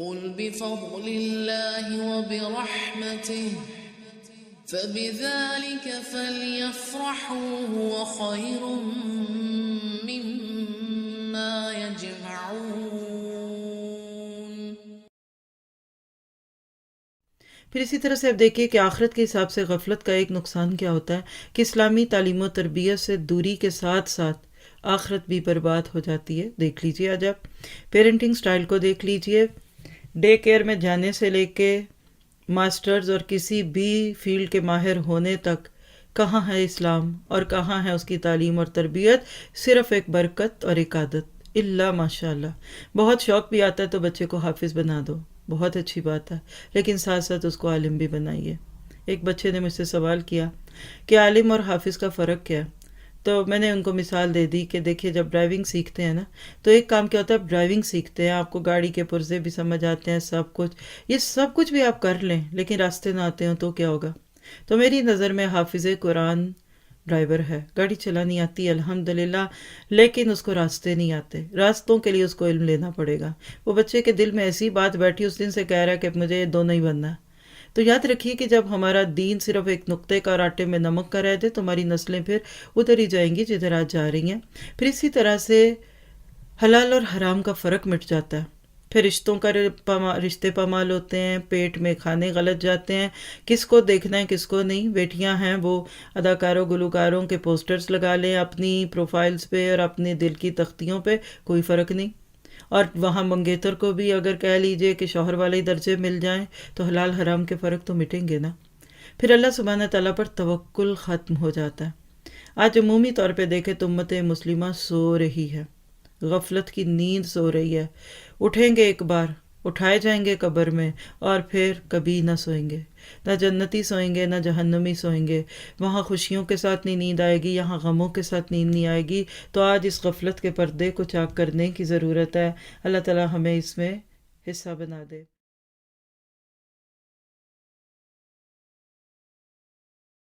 قل بفضل الله وبرحمته فبذلك فليفرحوا هو خير مما يجمعون۔ پھر اسی طرح سے اب دیکھیے کہ آخرت کے حساب سے غفلت کا ایک نقصان کیا ہوتا ہے کہ اسلامی تعلیم و تربیت سے دوری کے ساتھ ساتھ آخرت بھی برباد ہو جاتی ہے۔ دیکھ لیجئے آج آپ پیرنٹنگ سٹائل کو دیکھ لیجئے، ڈے کیئر میں جانے سے لے کے ماسٹرز اور کسی بھی فیلڈ کے ماہر ہونے تک کہاں ہے اسلام اور کہاں ہے اس کی تعلیم اور تربیت؟ صرف ایک برکت اور ایک عادت، اللہ ماشاء اللہ۔ بہت شوق بھی آتا ہے تو بچے کو حافظ بنا دو، بہت اچھی بات ہے، لیکن ساتھ ساتھ اس کو عالم بھی بنائیے۔ ایک بچے نے مجھ سے سوال کیا کہ عالم اور حافظ کا فرق کیا ہے، تو میں نے ان کو مثال دے دی کہ دیکھیے جب ڈرائیونگ سیکھتے ہیں نا تو ایک کام کیا ہوتا ہے، ڈرائیونگ سیکھتے ہیں، آپ کو گاڑی کے پرزے بھی سمجھ آتے ہیں، سب کچھ، یہ سب کچھ بھی آپ کر لیں لیکن راستے نہ آتے ہوں تو کیا ہوگا؟ تو میری نظر میں حافظ قرآن ڈرائیور ہے، گاڑی چلانی آتی ہے الحمدللہ، لیکن اس کو راستے نہیں آتے، راستوں کے لیے اس کو علم لینا پڑے گا۔ وہ بچے کے دل میں ایسی بات بیٹھی اس دن سے کہہ رہا ہے کہ مجھے یہ دونوں ہی بننا ہے۔ تو یاد رکھیے کہ جب ہمارا دین صرف ایک نقطے کا اور آٹے میں نمک کا رہ جائے تو ہماری نسلیں پھر ادھر ہی جائیں گی جدھر آج جا رہی ہیں۔ پھر اسی طرح سے حلال اور حرام کا فرق مٹ جاتا ہے، پھر رشتوں کا رشتے پامال ہوتے ہیں، پیٹ میں کھانے غلط جاتے ہیں، کس کو دیکھنا ہے کس کو نہیں۔ بیٹیاں ہیں وہ اداکاروں گلوکاروں کے پوسٹرز لگا لیں اپنی پروفائلز پہ اور اپنے دل کی تختیوں پہ، کوئی فرق نہیں۔ اور وہاں منگیتر کو بھی اگر کہہ لیجئے کہ شوہر والے درجے مل جائیں تو حلال حرام کے فرق تو مٹیں گے نا۔ پھر اللہ سبحانہ تعالیٰ پر توکل ختم ہو جاتا ہے۔ آج عمومی طور پہ دیکھیں تو امت مسلمہ سو رہی ہے، غفلت کی نیند سو رہی ہے، اٹھیں گے ایک بار اٹھائے جائیں گے قبر میں اور پھر کبھی نہ سوئیں گے، نہ جنتی سوئیں گے نہ جہنمی سوئیں گے، وہاں خوشیوں کے ساتھ نہیں نیند آئے گی، یہاں غموں کے ساتھ نیند نہیں آئے گی۔ تو آج اس غفلت کے پردے کو چاک کرنے کی ضرورت ہے، اللہ تعالیٰ ہمیں اس میں حصہ بنا دے۔